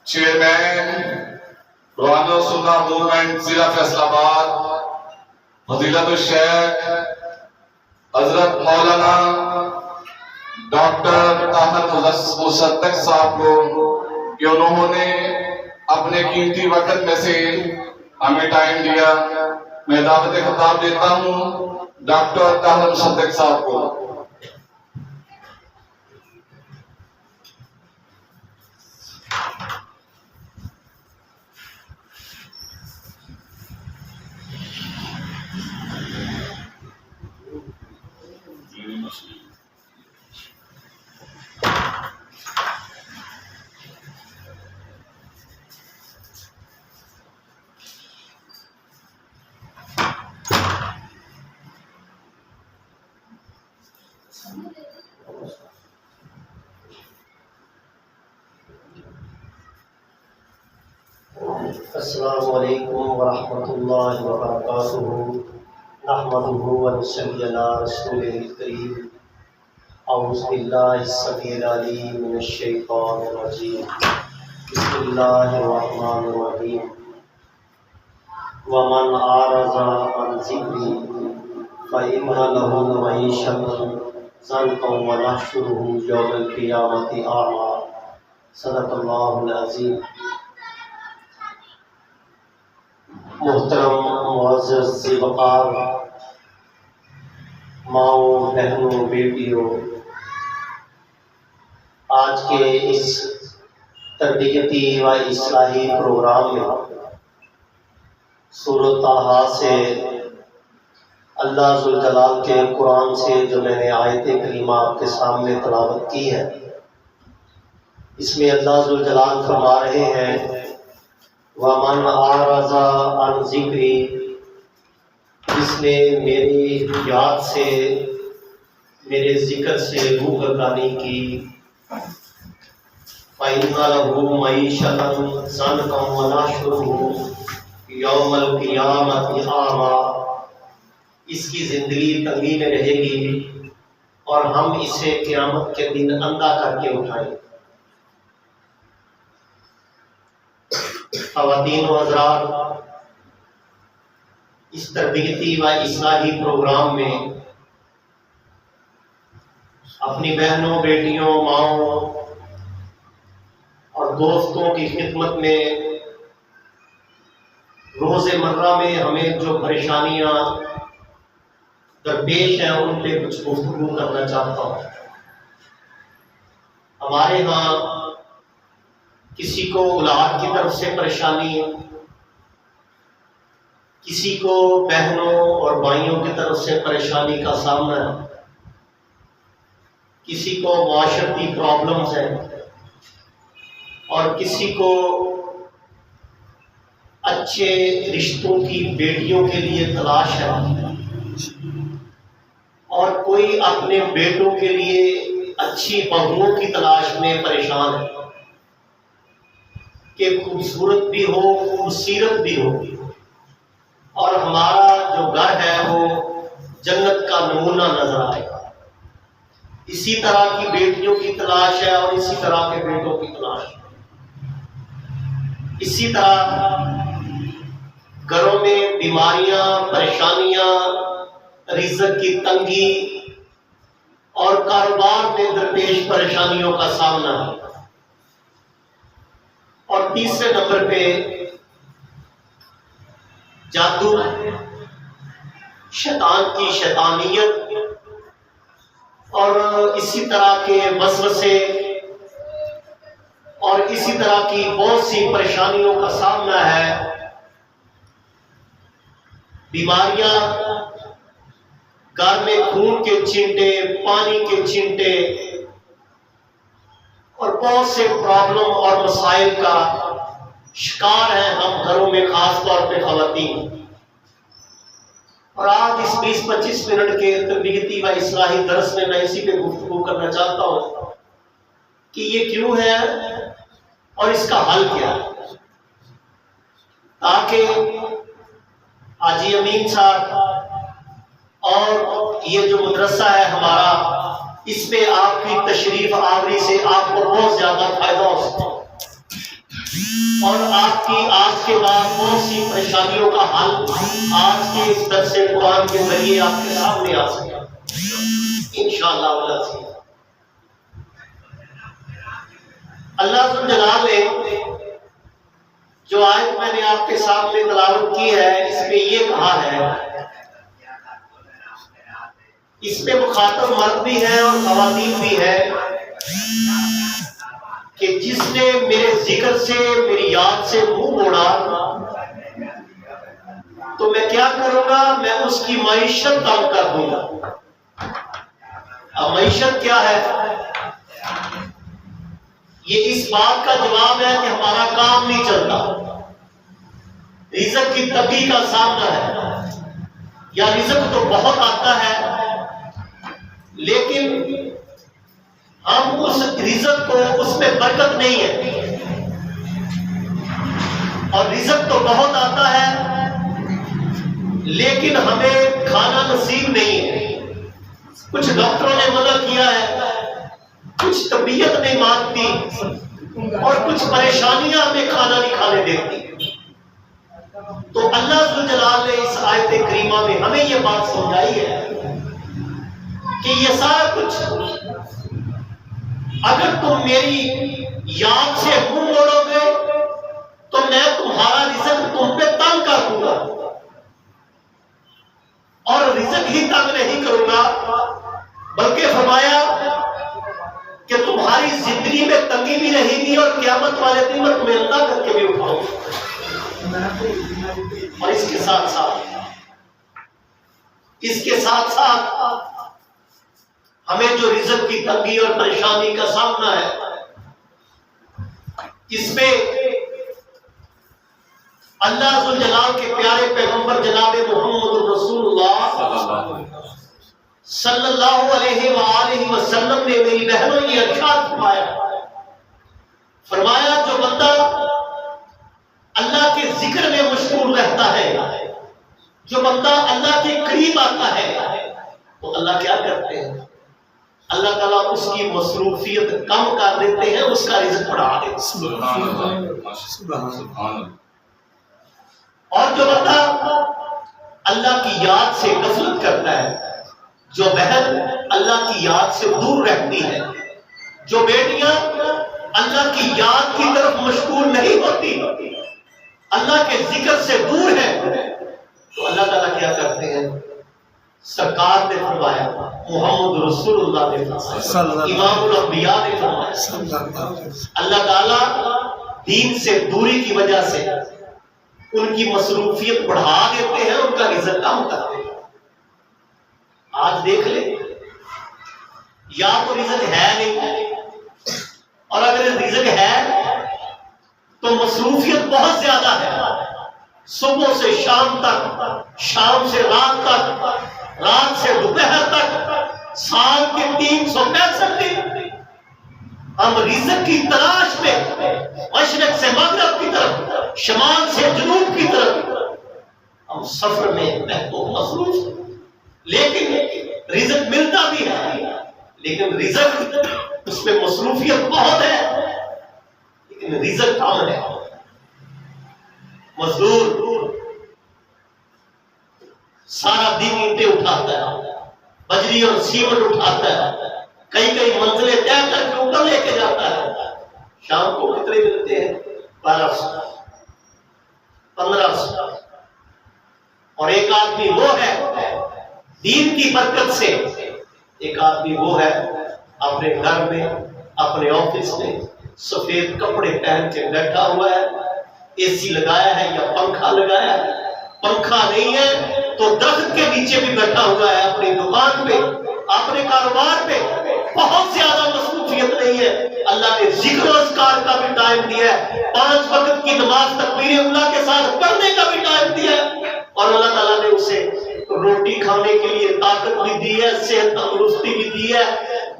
Chairman روحانیت سنہ movement ضلع فیصل آباد فضیلت الشیخ حضرت مولانا ڈاکٹر طاہر مصدق صاحب کو کہ انہوں نے اپنے قیمتی وقت میں سے ہمیں ٹائم دیا. میں دعوت خطاب دیتا ہوں ڈاکٹر طاہر مصدق صاحب کو. السلام علیکم ورحمۃ اللہ وبرکاتہ. نحمدہ ونصلی علی رسولہ الکریم. اعوذ باللہ السمیع العلیم من الشیطان الرجیم. بسم اللہ الرحمن الرحیم. ومن اعرض عن ذکری فإن له معیشة ضنکا ونحشرہ یوم القیامۃ اعمی. صدق اللہ العظیم. محترم معزز وقار ماؤں، بہنوں، بیٹیوں، آج کے اس تربیتی و اصلاحی پروگرام میں سورۃ طٰہٰ سے اللہ ذوالجلال کے قرآن سے جو میں نے آیت کریمہ آپ کے سامنے تلاوت کی ہے، اس میں اللہ ذوالجلال فرما رہے ہیں وَمَنْ أَعْرَضَ عَنْ ذِكْرِي، جس نے میری یاد سے، میرے ذکر سے روح گردانی کی، فَإِنَّ لَهُ مَعِيشَةً ضَنْكًا وَنَحْشُرُهُ يَوْمَ الْقِيَامَةِ أَعْمَىٰ، اس کی زندگی تنگی میں رہے گی اور ہم اسے قیامت کے دن اندھا کر کے اٹھائیں گے. خواتین و حضرات، اس تربیتی و اصلاحی پروگرام میں اپنی بہنوں، بیٹیوں، ماؤں اور دوستوں کی خدمت میں روز مرہ میں ہمیں جو پریشانیاں درپیش ہیں ان پہ کچھ گفتگو کرنا چاہتا ہوں. ہمارے ہاں کسی کو اولاد کی طرف سے پریشانی، کسی کو بہنوں اور بھائیوں کی طرف سے پریشانی کا سامنا ہے، کسی کو معاشرتی پرابلمز ہیں اور کسی کو اچھے رشتوں کی بیٹیوں کے لیے تلاش ہے، اور کوئی اپنے بیٹوں کے لیے اچھی بہوؤں کی تلاش میں پریشان ہے کہ خوبصورت بھی ہو، خوبصیرت بھی ہو، اور ہمارا جو گھر ہے وہ جنت کا نمونہ نظر آئے. اسی طرح کی بیٹیوں کی تلاش ہے اور اسی طرح کے بیٹوں کی تلاش ہے. اسی طرح گھروں میں بیماریاں، پریشانیاں، رزق کی تنگی اور کاروبار میں درپیش پریشانیوں کا سامنا ہے. اور تیسرے نمبر پہ جادو، شیطان کی شیطانیت اور اسی طرح کے وسوسے اور اسی طرح کی بہت سی پریشانیوں کا سامنا ہے. بیماریاں، گھر میں خون کے چھینٹے، پانی کے چھینٹے اور بہت سے پرابلم اور مسائل کا شکار ہیں ہم گھروں میں، خاص طور پہ خواتین. اور آج اس 20-25 منٹ کے تربیتی و اصلاحی درس میں اسی پہ گفتگو کرنا چاہتا ہوں کہ یہ کیوں ہے اور اس کا حل کیا ہے، تاکہ حاجی امین صاحب اور یہ جو مدرسہ ہے ہمارا، اس پہ آپ کی تشریف آوری سے آپ کو بہت زیادہ فائدہ ہو سکتا ہے. اور آپ کی آج کے بعد بہت سی پریشانیوں کا حل آج کے اس درس قرآن کے ذریعے آپ کے سامنے آ سکے انشاءاللہ والعزیز۔ اللہ ذو الجلال نے جو آیت میں نے آپ کے سامنے تلاوت کی ہے، اس میں یہ کہا ہے، اس میں مخاطب مرد بھی ہے اور خواتین بھی ہے، کہ جس نے میرے ذکر سے میری یاد سے منہ موڑا تو میں کیا کروں گا، میں اس کی معیشت تنگ کر دوں گا۔ اب معیشت کیا ہے؟ یہ اس بات کا جواب ہے کہ ہمارا کام نہیں چلتا، رزق کی تنگی کا سامنا ہے، یا رزق تو بہت آتا ہے لیکن ہم اس رزق کو، اس میں برکت نہیں ہے، اور رزق تو بہت آتا ہے لیکن ہمیں کھانا نصیب نہیں ہے۔ کچھ ڈاکٹروں نے منع کیا ہے، کچھ طبیعت نہیں مانتی، اور کچھ پریشانیاں ہمیں کھانا نہیں کھانے دیتی۔ تو اللہ ذو الجلال نے اس آیت کریمہ میں ہمیں یہ بات سمجھائی ہے کہ یہ سارا کچھ اگر تم میری یاد سے منہ موڑو گے تو میں تمہارا رزق تم پہ تنگ کر دوں گا، اور رزق ہی تنگ نہیں کروں گا بلکہ فرمایا کہ تمہاری زندگی میں تنگی بھی رہے گی، اور قیامت والے دن میں تمہیں اللہ کر کے بھی اٹھاؤں گا۔ اور اس کے ساتھ ساتھ ہمیں جو رزق کی تنگی اور پریشانی کا سامنا ہے، اس میں اللہ ذو الجلال کے پیارے پیغمبر جناب محمد رسول اللہ صلی اللہ علیہ وآلہ وسلم نے میری بہنوں یہ ارشاد فرمایا جو بندہ اللہ کے ذکر میں مشغول رہتا ہے، جو بندہ اللہ کے قریب آتا ہے، تو اللہ کیا کرتے ہیں؟ اللہ تعالیٰ اس کی مصروفیت کم کر دیتے ہیں، اس کا رزق بڑھا دیتے ہیں۔ اور جو بندہ اللہ کی یاد سے غفلت کرتا ہے، جو بہن اللہ کی یاد سے دور رہتی ہے، جو بیٹیاں اللہ کی یاد کی طرف مشغول نہیں ہوتی، اللہ کے ذکر سے دور ہے، تو اللہ تعالیٰ کیا کرتے ہیں؟ سرکار نے فرمایا، محمد رسول اللہ نے فرمایا، امام الانبیاء نے فرمایا، اللہ تعالیٰ دین سے دوری کی وجہ سے ان کی مصروفیت بڑھا دیتے ہیں، ان کا رزق کم کرتے ہیں۔ آج دیکھ لیں، یا تو رزق ہے نہیں، اور اگر رزق ہے تو مصروفیت بہت زیادہ ہے، صبح سے شام تک، شام سے رات تک، رات سے دوپہر تک، سال کے 365 دن ہم رزق کی تلاش میں مشرق سے مغرب کی طرف، شمال سے جنوب کی طرف ہم سفر میں محبوب مصروف ہیں، لیکن رزق ملتا بھی ہے، لیکن رزق اس میں مصروفیت بہت ہے، لیکن رزق کم ہے۔ مزدور سارا دن اینٹیں اٹھاتا ہے، بجری اور سیمنٹ اٹھاتا ہے، کئی منزلیں طے کر کے اوپر لے کے جاتا ہے، شام کو کتنے ملتے ہیں؟ 1200 1500۔ اور ایک آدمی وہ ہے دین کی برکت سے، ایک آدمی وہ ہے اپنے گھر میں، اپنے آفس میں سفید کپڑے پہن کے بیٹھا ہوا ہے، اے سی لگایا ہے یا پنکھا لگایا ہے، پنکھا نہیں ہے تو درخت کے نیچے بھی بیٹھا ہوا ہے، اپنی دکان پہ، اپنے کاروبار پہ، بہت زیادہ مصروفیت نہیں ہے۔ اللہ نے ذکر و اذکار کا بھی ٹائم دیا ہے، 5 وقت کی نماز تکبیر اولیٰ کے ساتھ پڑھنے کا بھی ٹائم دیا ہے، اور اللہ تعالیٰ نے اسے روٹی کھانے کے لیے طاقت بھی دی ہے، صحت تندرستی بھی دی ہے،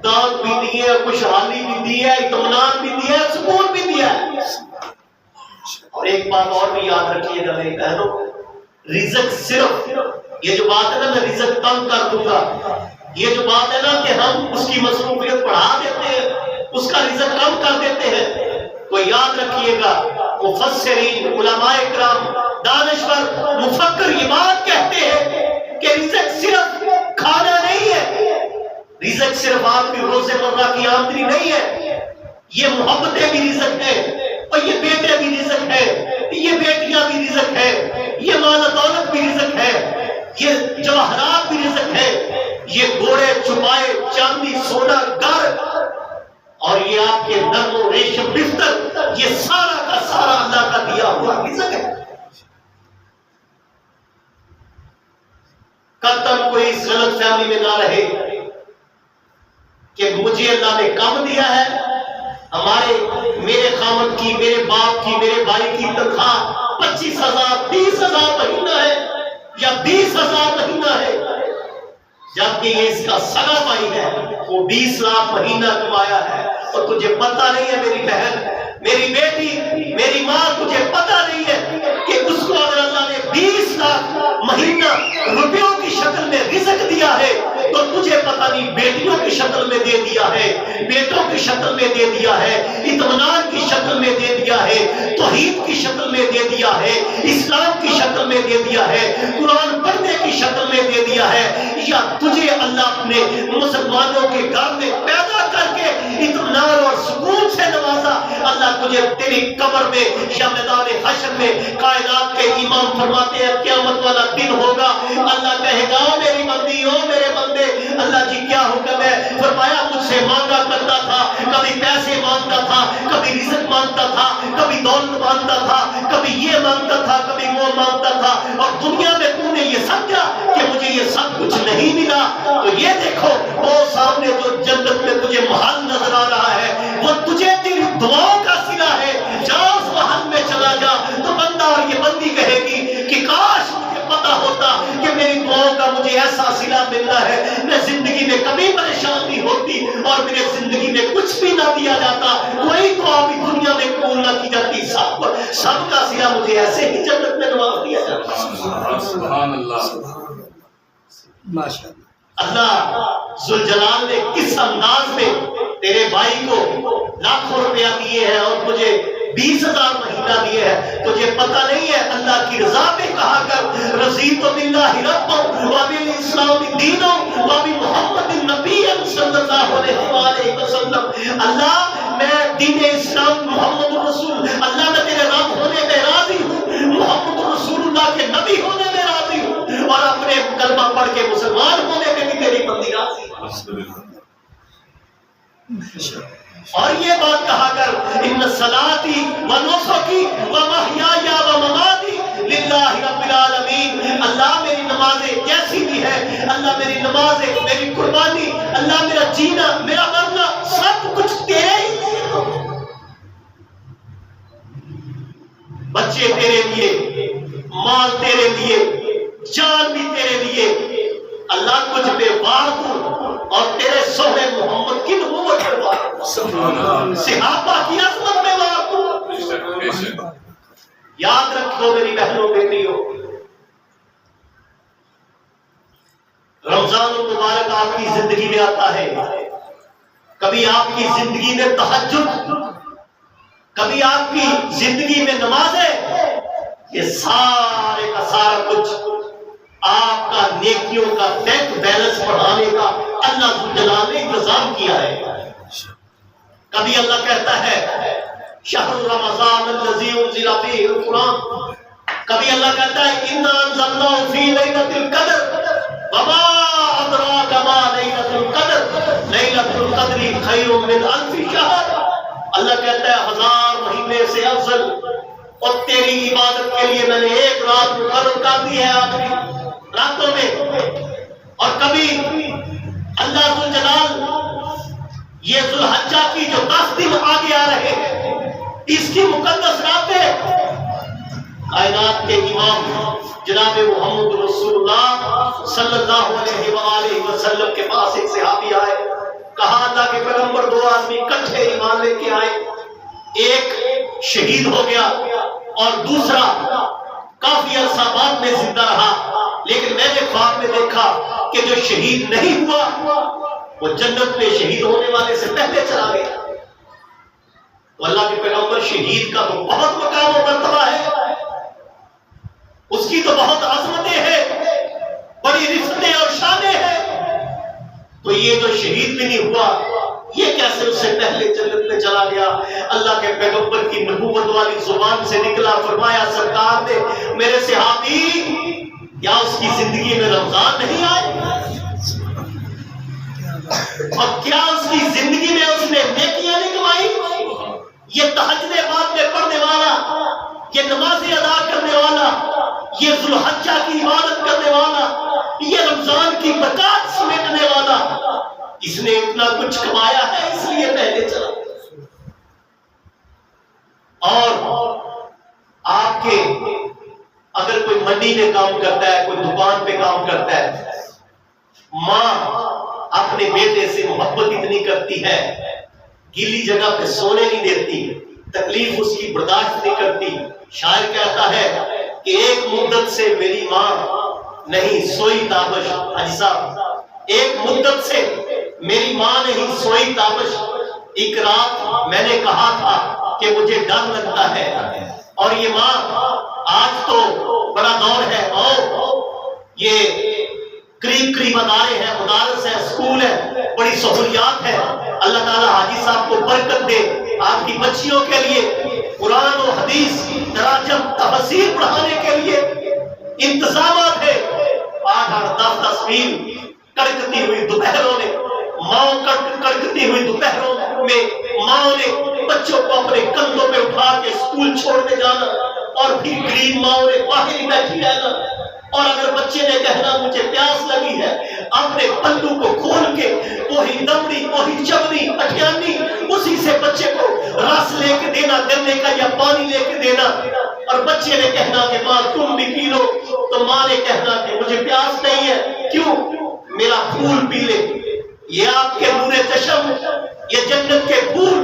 دانت بھی دی ہے، خوشحالی بھی دی ہے، اطمینان بھی دیا ہے، سکون بھی دیا ہے۔ اور ایک بات اور بھی یاد رکھیے گا میری بہنوں، رزق صرف یہ جو بات ہے نا میں رزق تنگ کر دوں گا، یہ جو بات ہے نا کہ ہم اس کی مصروفیت بڑھا دیتے ہیں، اس کا رزق کم کر دیتے ہیں، تو یاد رکھیے گا وہ مفسرین، علماء کرام، دانشور، مفکر یہ بات کہتے ہیں کہ رزق صرف کھانا نہیں ہے، رزق صرف آپ کی روزمرہ کی آمدنی نہیں ہے، یہ محبتیں بھی رزق ہے، اور یہ بیٹے بھی رزق ہے، یہ بیٹیاں بھی رزق ہے، یہ مال و دولت بھی رزق ہے، یہ جواہرات بھی رزق ہے، یہ گھوڑے چھپائے چاندی سونا گھر، اور یہ آپ کے نرم و ریشم بستر، یہ سارا کا سارا اللہ کا دیا ہوا رزق ہے۔ قطعاً کوئی اس غلط فہمی میں نہ رہے کہ مجھے اللہ نے کم دیا ہے، میرے خامد کی، میرے باپ کی، میرے بھائی کی تنخواہ 25,000 30,000 مہینہ ہے یا 20,000 مہینہ ہے، جبکہ یہ اس کا سگا بھائی ہے، وہ 20 لاکھ مہینہ کمایا ہے، اور تجھے پتہ نہیں ہے میری بہن، میری بیٹی، میری ماں، تجھے پتہ نہیں ہے کہ اس کو اگر اللہ نے 20 لاکھ مہینہ روپیوں کی شکل میں رزق دیا ہے تو تجھے پتہ نہیں بیٹیوں کی شکل میں دے دیا ہے، بیٹوں کی شکل میں دے دیا ہے، اطمینان کی شکل میں دے دیا ہے، توحید کی شکل میں دے دیا ہے، اسلام کی شکل میں دے دیا ہے، قرآن پڑھنے کی شکل میں دے دیا ہے، یا تجھے اللہ اپنے مسلمانوں کے گھر میں پیدا کر کے اطمینان اور سکون سے نوازا، اللہ تجھے تیری قبر میں یا میدان حشر میں کائنات کے امام فرماتے ہیں قیامت والا دن ہوگا، اللہ کہے گا او میری بندی، او میرے بندے، اللہ جی کیا حکم ہے؟ فرمایا مجھ سے مانگا کرتا تھا، کبھی پیسے مانگتا تھا، کبھی رزق مانگتا تھا، کبھی دولت مانگتا تھا، کبھی یہ مانگتا تھا، کبھی وہ مانگتا تھا، اور دنیا میں تو نے یہ سمجھا کہ مجھے یہ سب کچھ نہیں ملا، تو یہ دیکھو وہ سامنے جو جنت میں تجھے محل نظر آ رہا ہے وہ تجھے تیری دعاؤں کا صلہ ہے، جا اس محل میں چلا جا، تو بندہ اور یہ بندی کہے گی کہ کاش مجھے پتا ہوتا کہ میری دعاؤں کا مجھے ایسا صلہ ملنا ہے، میں زندگی میں کبھی پریشان نہیں ہوتی اور میرے زندگی میں کچھ بھی نہ دیا جاتا، کوئی دعا بھی دنیا میں قبول نہ کی جاتی، سب کا صلہ مجھے ایسے ہی جنت میں نواز دیا جاتا۔ سبحان اللہ، ماشاءاللہ۔ اللہ ذوالجلال نے کس انداز میں تیرے بھائی کو لاکھوں روپیہ دیے ہیں اور مجھے 20,000 مہینہ دیے ہیں، تجھے پتہ نہیں ہے اللہ کی رضا پہ کہا کر رضیت باللہ ربا وبالاسلام دینا وبمحمد النبی صلی اللہ علیہ وسلم، اللہ میں دین اسلام محمد رسول اللہ میں تیرے رب ہونے میں راضی ہوں، محمد رسول اللہ کے نبی ہونے میں راضی ہوں، اور اپنے کلمہ پڑھ کے مسلمان ہونے میں بھی تیری بندی راضی ہوں۔ اور یہ بات کہا کر ان صلاتی و نسکی و محیای و مماتی للہ رب العالمین، اللہ میری نمازیں جیسی بھی ہے، اللہ میری نمازیں، میری قربانی، اللہ میرا جینا، میرا مرنا سب کچھ تیرے ہی، بچے تیرے لیے، مال تیرے لیے، جان بھی تیرے لیے، اللہ تجھ پہ وار دوں اور تیرے سونے محمد کی نبوت پر وار دوں، صحابہ کی عظمت میں وار دوں۔ یاد رکھو میری بہنوں بیٹیوں، رمضان المبارک آپ کی زندگی میں آتا ہے، کبھی آپ کی زندگی میں تہجد، کبھی آپ کی زندگی میں نمازیں، یہ سارے کا سارا کچھ آپ کا نیکیوں کا بینک بیلنس بڑھانے کا اللہ ذوالجلال نے انتظام کیا ہے۔ کبھی اللہ کہتا ہے شہر رمضان الذی انزل فیہ القرآن، کبھی اللہ کہتا ہے انا انزلناہ فی لیلۃ القدر وما ادراک ما لیلۃ القدر لیلۃ القدر خیر من الف شہر، اللہ کہتا ہے 1000 مہینے سے افضل، اور تیری عبادت کے لیے میں نے ایک رات مقرر کر دی ہے آخری راتوں میں۔ اور کبھی اللہ ذوالجلال یہ ذوالحجہ کی جو 10 دن آگے آ رہے ہیں، اس کی مقدس راتیں، کائنات کے امام جناب محمد رسول اللہ صلی اللہ علیہ وآلہ وسلم کے پاس ایک صحابی آئے، کہا اللہ کے پیغمبر 2 آدمی کٹھے ایمان لے کے آئے، ایک شہید ہو گیا اور دوسرا کافی عرصہ بعد میں زندہ رہا، لیکن میں نے خواب میں دیکھا کہ جو شہید نہیں ہوا وہ جنت میں شہید ہونے والے سے پہلے چلا گیا۔ تو اللہ کے پیغمبر شہید کا تو بہت مقام و مرتبہ ہے، اس کی تو بہت عظمتیں ہیں، بڑی رفتیں اور شانیں ہیں، تو یہ جو شہید بھی نہیں ہوا یہ کیسے اس سے پہلے جنت میں چلا گیا؟ اللہ کے پیغمبر کی نبوت والی زبان سے نکلا، فرمایا سرکار نے میرے صحابی کیا اس کی زندگی میں رمضان نہیں آئے؟ اور کیا اس کی زندگی میں اس نے نیکیاں نہیں کمائی؟ یہ تہجد بعد میں پڑھنے والا، یہ نمازیں ادا کرنے والا، یہ ذوالحجہ کی عبادت کرنے والا، یہ رمضان کی برکات سمیٹنے والا، اس نے اتنا کچھ کمایا ہے اس لیے پہلے چلا۔ اور آپ کے اگر کوئی منڈی میں کام کرتا ہے، کوئی دکان پہ کام کرتا ہے، ماں اپنے بیٹے سے محبت اتنی کرتی ہے، گیلی جگہ پہ سونے نہیں دیتی، تکلیف اس کی برداشت نہیں کرتی۔ شاعر کہتا ہے کہ ایک مدت سے میری ماں نہیں سوئی تابش، حاجی صاحب ایک مدت سے میری ماں نہیں سوئی تابش، ایک رات میں نے کہا تھا کہ مجھے ڈر لگتا ہے، اور یہ ماں آج تو بڑا دور ہے، اور یہ قریب ادارے ہیں، مدارس ہیں، اسکول ہیں، بڑی سہولیات ہے۔ اللہ تعالیٰ حاجی صاحب کو برکت دے، آپ کی بچیوں کے لیے قرآن و حدیث، تراجم، تفسیر پڑھانے کے لیے انتظامات ہے۔ 8-10 میل کڑکتی ہوئی دوپہروں میں کڑکتی ہوئی دوپہروں میں ماں نے بچوں کو اپنے کندھوں پہ اٹھا کے اسکول چھوڑنے جانا، اور پھر غریب ماں نے باہر ہی بیٹھی رہنا، اور اگر بچے نے کہنا مجھے پیاس لگی ہے، اپنے پلو کو کھول کے وہی دمڑی، وہی چمڑی، اٹھیانی، اسی سے بچے کو رس لے کے دینا، گنے کا یا پانی لے کے دینا، اور بچے نے کہنا کہ ماں تم بھی پی لو، تو ماں نے کہنا کہ مجھے پیاس نہیں ہے، کیوں؟ میرا پھول پی لے۔ یہ آپ کے نور چشم، یہ جنت کے پھول،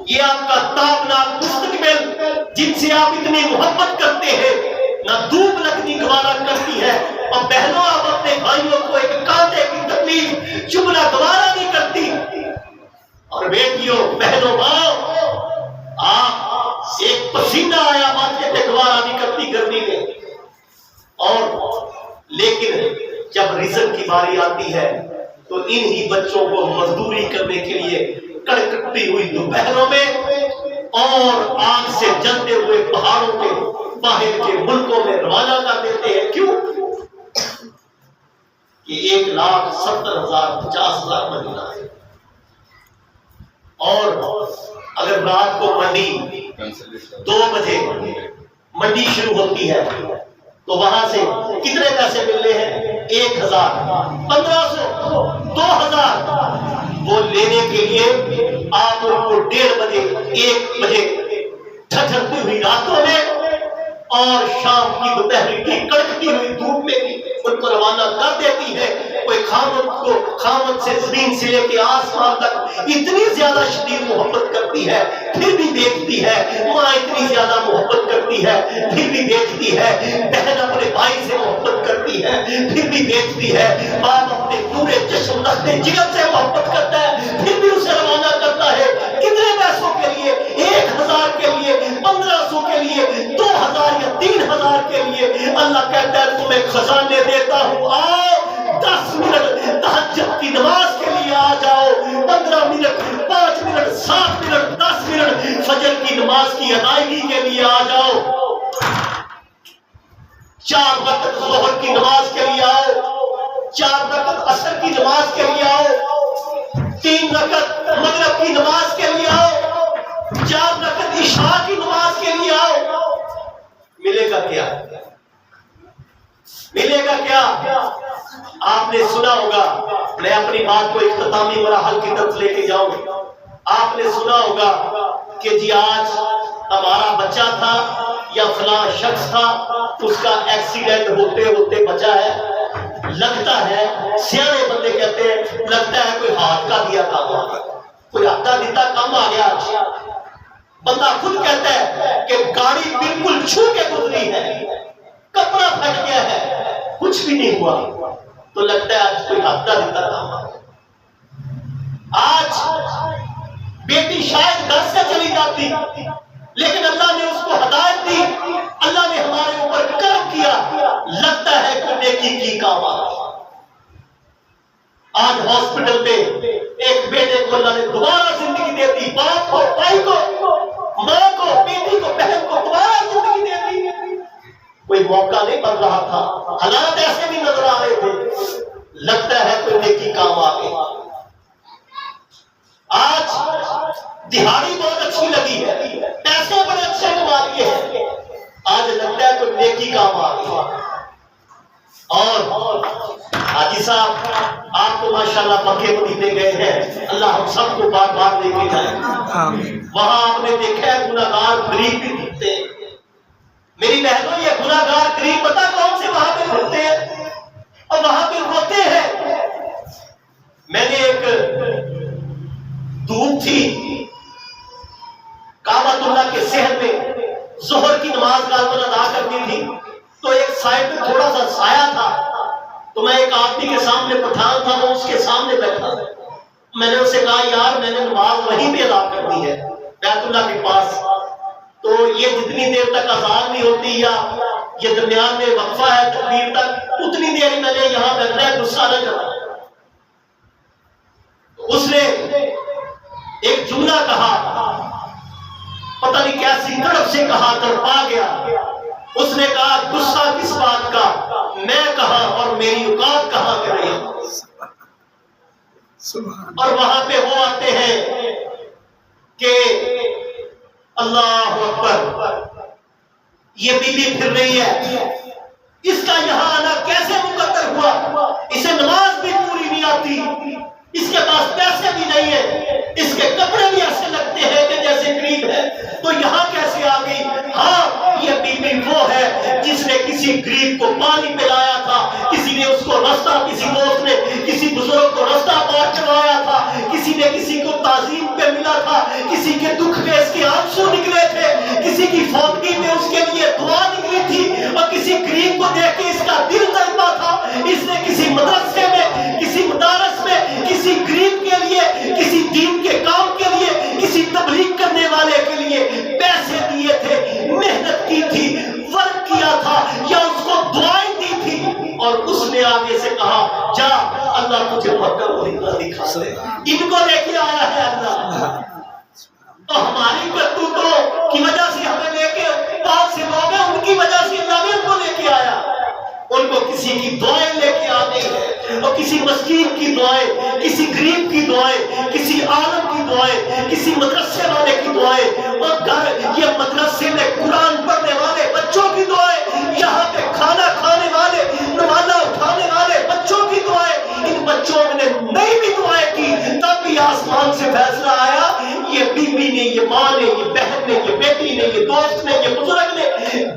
یہ آپ کا تابناک مستقبل جن سے آپ اتنی محبت کرتے ہیں، نہ دھوپ لگنی گوارا کرتی ہے، اور بہنوں آپ اپنے بھائیوں کو ایک کانٹے کی تکلیف چبھنا گوارا نہیں کرتی، اور بیٹیوں، بہنوں، ماں آپ ایک پسینہ آیا ماتھے پہ گوارا نہیں کرتی گرمی میں۔ اور لیکن جب رزق کی باری آتی ہے تو انہی بچوں کو مزدوری کرنے کے لیے کڑکتی ہوئی دوپہروں میں اور آگ سے جلتے ہوئے پہاڑوں پہ باہر کے ملکوں میں روانہ کر دیتے ہیں۔ کیوں؟ کہ 1,70,000 50,000 مہینہ ہے، اور اگر رات کو منڈی 2 بجے منڈی شروع ہوتی ہے تو وہاں سے کتنے پیسے ملنے ہیں؟ 1,000، 1,500، 2,000۔ وہ لینے کے لیے آپ ان کو 1:30 بجے 1 بجے ٹھٹھرتی ہوئی راتوں میں اور شام کی دوپہر کی کڑکتی ہوئی دھوپ میں بھی ان کو روانہ کر دیتی ہے۔ کوئی خامد سے زمین سے لے کے آسمان تک اتنی زیادہ شدید محبت کرتی ہے، پھر بھی دیکھتی ہے، ماں اتنی زیادہ محبت کرتی ہے، پھر بھی دیکھتی ہے، بہن اپنے بھائی سے محبت کرتی ہے، پھر بھی دیکھتی ہے، باپ اپنے پورے جسم نخنے جگر سے محبت کرتا ہے، پھر بھی اسے روانہ کرتا ہے۔ کتنے پیسوں کے لیے؟ 1,000 کے لیے، 1,500 کے لیے، 2,000 یا 3,000 کے لیے۔ اللہ کہتا ہے تمہیں خزانے دیتا ہوں، آؤ 10 منٹ تہجد کی نماز کے لیے آ جاؤ، 15 منٹ، 5 منٹ، 7 منٹ، 10 منٹ فجر کی نماز کی ادائیگی کے لیے آ جاؤ، 4 وقت ظہر کی نماز کے لیے آؤ، 4 وقت عصر کی نماز کے لیے آؤ، 3 وقت مغرب کی نماز کے لیے آؤ، 4 وقت عشاء کی نماز کے لیے آؤ۔ ملے گا کیا؟ ملے گا کیا؟ آپ نے سنا ہوگا، میں اپنی بات کو اختتامی مراحل کی طرف لے کے جاؤں، آپ نے سنا ہوگا کہ جی آج ہمارا بچہ تھا یا فلاں شخص تھا، اس کا ایکسیڈنٹ ہوتے ہوتے بچا ہے۔ لگتا ہے سیانے بندے کہتے ہیں لگتا ہے کوئی ہاتھ کا دیا کام آ گیا، کوئی ہاتھا دیتا کام آ گیا۔ بندہ خود کہتا ہے کہ گاڑی بالکل چھو کے گزری ہے، کپڑا پھٹ گیا ہے، کچھ بھی نہیں ہوا، تو لگتا ہے آج کوئی ہاتھا دیتا کام آ گیا۔ آج بیٹی شاید گھر سے چلی جاتی، لیکن اللہ نے اس کو ہدایت دی، اللہ نے ہمارے اوپر کرم کیا، لگتا ہے کہ نیکی کی کام آ گئی۔ آج ہاسپٹل میں ایک بیٹے کو اللہ نے دوبارہ زندگی دے دی، باپ کو، بھائی کو، ماں کو، بیٹی کو، بہن کو دوبارہ زندگی دے دی۔ کوئی موقع نہیں بن رہا تھا، حالات ایسے بھی نظر آ رہے تھے، لگتا ہے کوئی نیکی کام آ گئی۔ آج دہاڑی بہت اچھی لگی ہے، پیسے بڑے اچھے کما لیے ہیں، آج لگتا ہے کوئی نیکی کام آ گئی۔ اور حاجی صاحب آپ کو ماشاءاللہ مکے مدینے گئے ہیں، اللہ ہم سب کو بار بار لے کے جائے۔ وہاں آپ نے دیکھا ہے گناہگار غریب بھی دکھتے ہیں۔ میری بہنوں یہ گناہگار غریب پتہ کون سے وہاں پہ روتے ہیں اور وہاں پہ روتے ہیں۔ میں نے ایک دھوپ تھی کعبۃ اللہ کے صحن میں، ظہر کی نماز غالباً ادا کرنی تھی، تو ایک سائڈ میں تھوڑا سا سایہ تھا، تو میں ایک آدمی کے سامنے پٹھان تھا، وہ اس کے سامنے بیٹھا، میں نے اسے کہا یار میں نے نماز وہیں پہ ادا کرنی ہے بیت اللہ کے پاس، تو یہ جتنی دیر تک اذان نہیں ہوتی یا یہ درمیان میں وقفہ ہے تکبیر تک، اتنی دیر میں نے یہاں بیٹھنا ہے، غصہ نہ کرنا۔ اس نے ایک جملہ کہا، پتہ نہیں کیسی طرف سے کہا، تڑپا گیا۔ اس نے کہا غصہ کس بات کا، میں کہاں اور میری اوقات کہاں کر رہی ہوں۔ اور وہاں پہ وہ آتے ہیں کہ اللہ اکبر، یہ بیوی پھر رہی ہے، اس کا یہاں آنا کیسے مقدر ہوا، اسے نماز بھی پوری نہیں آتی، اس کے پاس پیسے بھی نہیں ہے، اس کے کپڑے بھی ایسے لگتے ہیں کہ جیسے غریب ہے، تو یہاں کیسے آ گئی؟ ہاں یہ بیوی وہ ہے جس نے کسی غریب کو پانی پلایا تھا، کسی نے اس کو رستہ، کسی دوست نے کسی بزرگ کو رستہ پار کروایا تھا، کسی نے کسی کو تعظیم پہ ملا تھا، کسی کے دکھ میں اس کے آنسو نکلے تھے، کسی کی فوتگی میں اس کے لیے دعا نکلی تھی، اور کسی غریب کو دیکھ کے اس کا دل تڑپا تھا، اس نے کسی مدرسے میں، کسی مدارس میں، کسی غریب کے لیے، کسی دین کے کام کے لیے، کسی تبلیغ کرنے والے کے لیے پیسے دیے تھے، محنت کی تھی، ورک کیا تھا، یا اس کو دعائیں دی تھی، اور اس نے آگے سے کہا جا اللہ تجھے مکہ مدینہ دکھا دے، ان کو لے کے آیا ہے اللہ۔ تو ہماری کرتوتوں کی وجہ سے ہمیں لے کے بہت سے لوگ ہیں، ان کی وجہ سے اللہ نے ان کو لے کے آیا۔ ان کو کسی کی دعائیں لے کے آتے ہیں، اور کسی مسکین کی دعائیں، کسی غریب کی دعائیں، کسی عالم کی دعائیں، کسی مدرسے والے کی دعائیں، اور گھر یہ مدرسے میں قرآن پڑھنے والے بچوں کی دعائیں، یہاں پہ کھانا کھانے والے، نوالہ اٹھانے والے بچوں کی دعائیں، ان بچوں نے نہیں بھی دعائیں کی تب بھی آسمان سے فیصلہ آیا، یہ بیوی نے، یہ ماں نے، یہ بہن نے، یہ بیٹی نے، یہ دوست نے، یہ بزرگ نے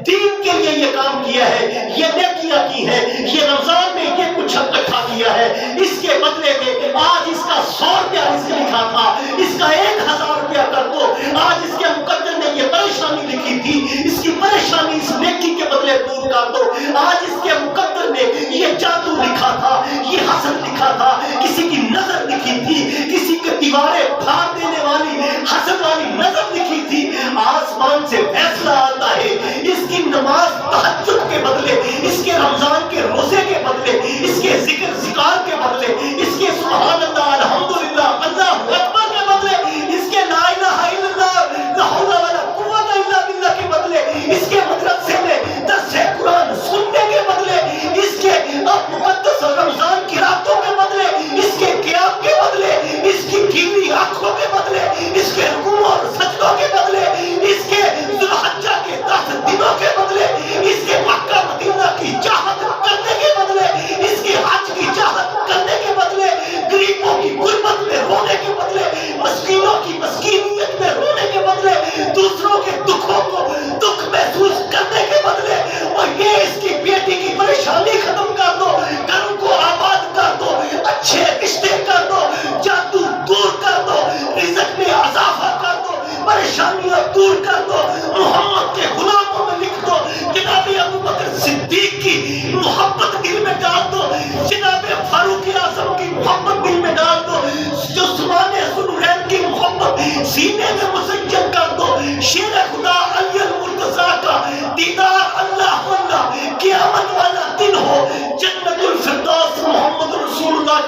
دین کے لیے یہ کام کیا ہے، یہ نیکیاں کی ہے، یہ رمضان میں یہ کچھ اکٹھا کیا ہے، اس کے بدلے میں آج اس کا 100 روپیہ رزق لکھا تھا، اس کا 1000 روپیہ کر دو، آج اس کے مقدر نے یہ پریشانی لکھی تھی، اس کی پریشانی اس نیکی کے بدلے دور کر دو، آج اس کے مقدر نے یہ جادو لکھا تھا، یہ حسد لکھا تھا، کسی کی نظر لکھی تھی، کسی کے دیواریں پھاڑ دینے والی حسد والی نظر لکھی تھی، آسمان سے فیصلہ آتا ہے، اس کی نماز تہجد کے بدلے، اس کے رمضان کے روزے کے بدلے، اس کے ذکر ذکار کے بدلے، اس کے سبحان اللہ الحمدللہ اللہ اکبر کے بدلے، اس کے لا الہ الا اللہ لا حول ولا قوت الا باللہ کے بدلے، اس کے مدرسے میں درس قرآن سننے کے بدلے، اس کے مقدس رمضان کی راتوں کے بدلے، اس کے قیام کے بدلے، اس کی کھلی آنکھوں کے بدلے، اس کے رکوع اور سجدوں کے بدلے، اس کے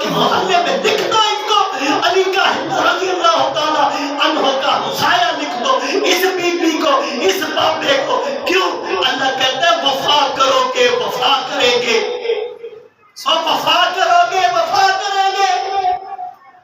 کے محلے میں لکھ دو اس کو علی کا رضی اللہ تعالیٰ عنہ کا ہمسایہ لکھ دو، اس بی بی کو، اس بابے کو. کیوں؟ اللہ کہتا ہے وفا کرو گے وفا کریں گے، اور وفا کرو گے وفا کریں گے.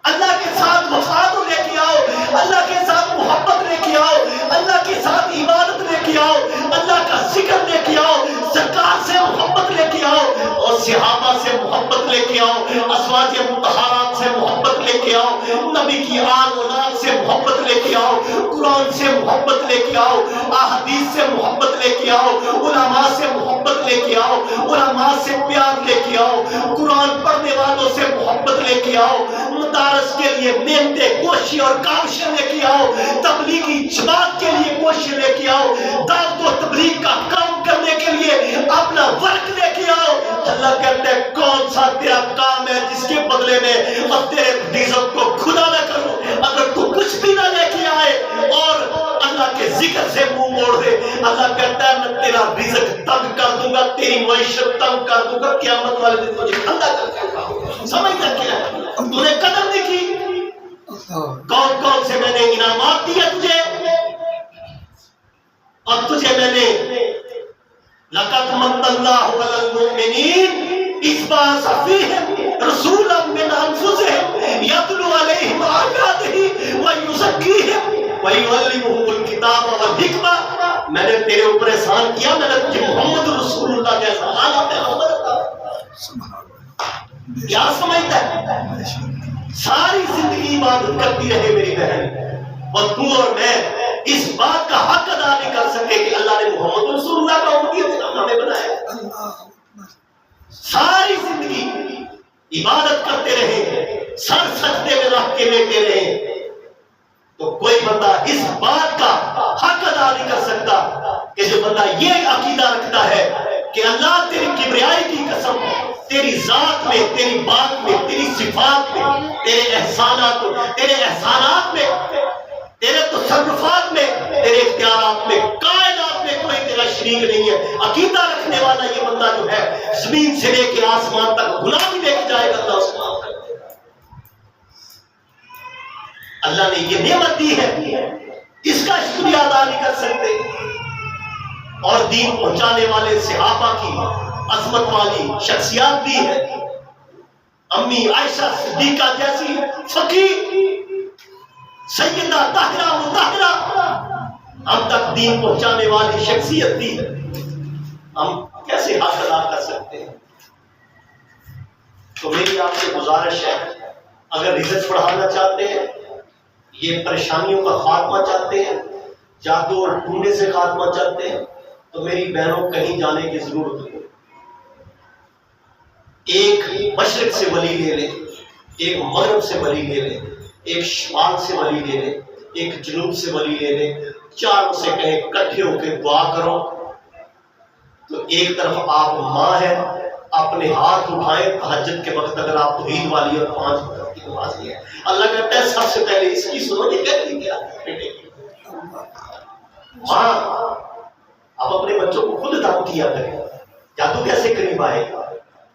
اللہ کے ساتھ وفا تو لے کے آؤ، اللہ کے ساتھ محبت لے کے آؤ، اللہ کے ساتھ عبادت لے کے آؤ، اللہ کا ذکر لے کے آؤ، سرکار سے محبت لے کے آؤ، اور صحابہ سے محبت لے کے آؤ، ازواج مطہرات سے محبت لے کے آؤ، نبی کی آل اولاد سے محبت لے کے آؤ، قرآن سے محبت لے کے آؤ، احادیث سے محبت لے کے آؤ، علماء سے محبت لے کے آؤ، علماء سے پیار لے کے آؤ، قرآن پڑھنے والوں سے محبت لے کے آؤ، مدارس کے لیے محنتیں کوششیں اور کاوشیں لے کے آؤ، تبلیغی جماعت کے لیے کوششیں لے کے آؤ، دعوت و تبلیغ کا کام کرنے کے لیے اپنا وقت لے کے آؤ. اللہ کہتا ہے کون سا تیرا کام ہے جس کے بدلے میں اور تیرے رزق کو خدا نہ کروں. اگر تو کچھ بھی نہ لے کے آئے اور اللہ کے ذکر سے منہ موڑ دے، اللہ کہتا ہے میں تیرا رزق تنگ کر دوں گا، تیری معیشت تنگ کر دوں گا، قیامت والے دن تجھے ٹھنڈا کر کے رکھوں. سمجھ تک کیا تو نے قدر نہیں کی. کون کون سے میں نے انعامات دیے تجھے، اور تجھے میں نے لقد من اللہ علی المؤمنین اذ بعث فیہم رسولا من انفسہم یتلو علیہم آیاتہ ویزکیہم ویعلمہم الکتاب والحکمہ. میں نے تیرے اوپر احسان کیا، میں نے تجھے محمد رسول اللہ جیسا اعلیٰ پیغمبر عطا. کیا سمجھتا ہے؟ ساری زندگی عبادت کرتی رہے میری بہن، اور تو اور میں اس بات کا حق ادا نہیں کر سکے کہ اللہ نے محمد رسول اللہ کا امت ہمیں بنایا. ساری زندگی عبادت کرتے رہے، سر سجدے میں رکھ کے لیٹے رہے، تو کوئی بندہ اس بات کا حق ادا نہیں کر سکتا کہ جو بندہ یہ عقیدہ رکھتا ہے کہ اللہ تیری کبریائی کی قسم، تیری ذات میں، تیری بات میں، تیری صفات میں، تیرے احسانات میں، تیرے تصرفات میں، تیرے اختیارات میں، کائنات میں کوئی تیرا شریک نہیں ہے. عقیدہ رکھنے والا یہ بندہ جو ہے زمین سے لے کے آسمان تک غلامی لے کے جائے گا. اللہ اس کو معاف کر دے. اللہ نے یہ نعمت دی ہے، اس کا شکریہ ادا نہیں کر سکتے. اور دین پہنچانے والے صحابہ کی عظمت والی شخصیات بھی ہے. امی عائشہ صدیقہ جیسی فقیر سیدہ طاہرہ مطہرہ ہم تک دین پہنچانے والی شخصیت بھی ہے. ہم کیسے حق ادا کر سکتے ہیں؟ تو میری آپ سے گزارش ہے، اگر رزق بڑھانا چاہتے ہیں، یہ پریشانیوں کا خاتمہ چاہتے ہیں، جادو اور ٹونے سے خاتمہ چاہتے ہیں، تو میری بہنوں کہیں جانے کی ضرورت نہیں. ایک مشرق سے ولی لے لیں، ایک مغرب سے ولی لے لیں، ایک شمال سے ولی لے لیں، ایک جنوب سے ولی لے لیں، چاروں سے کہیں اکٹھے ہو کے دعا کرو. تو ایک طرف آپ ماں ہیں، اپنے ہاتھ اٹھائیں تہجد کے وقت اگر آپ توحید والی اور 5 وقت کی نماز ہے. اللہ کہتا ہے سب سے پہلے اس کی سنو. یہ کہتی کیا بیٹے کی ماں، آپ اپنے بچوں کو خود دعوت کیا کریں. جادو کیسے قریب آئے گا؟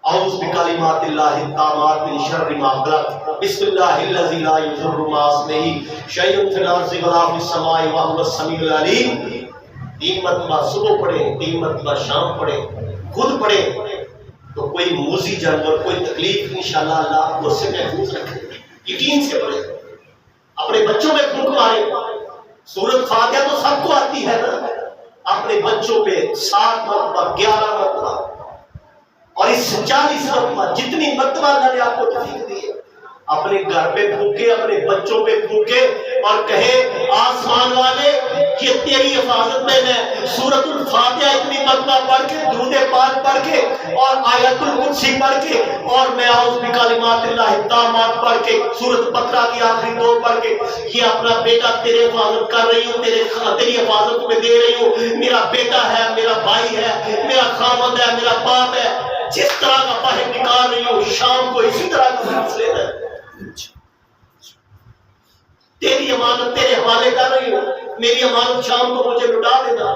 اعوذ بکلمات اللہ التامات من شر ما خلق، بسم اللہ الذی لا یضر مع اسمہ شیء فی الارض ولا فی السماء وهو السمیع العلیم. 3 مرتبہ صبح پڑھے، 3 مرتبہ شام پڑھے، خود پڑھے، تو کوئی موذی جانور، کوئی تکلیف انشاءاللہ اللہ آپ کو اس سے محفوظ رکھے. یقین سے پڑھے، اپنے بچوں میں پھونک مارے. سورۃ فاتحہ تو سب کو آتی ہے نا، اپنے بچوں پہ 7 مرتبہ 11 مرتبہ اور اس 40 مرتبہ جتنی مرتبہ اللہ نے آپ کو توفیق دی ہے، اپنے گھر پہ پھونکے، اپنے بچوں پہ پھونکے اور کہے آسمان والے یہ تیری حفاظت میں ہے. سورۃ الفاتحہ اتنی مرتبہ پڑھ کے، درود پاک پڑھ کے اور آیت الکرسی پڑھ کے اور میں اعوذ بکلمات اللہ التامات پڑھ کے، سورۃ بقرہ کی آخری 2 پڑھ کے، یہ اپنا بیٹا تیرے حفاظت کر رہی ہوں، تیری حفاظت میں دے رہی ہوں. میرا بیٹا ہے، میرا بھائی ہے، میرا خامد ہے، میرا باپ ہے. جس طرح کا باہر نکال رہی ہوں شام کو اسی طرح کا سلسلے ہے. تیری امانت تیرے حوالے کر رہی ہوں، میری امانت شام کو مجھے لٹا دینا.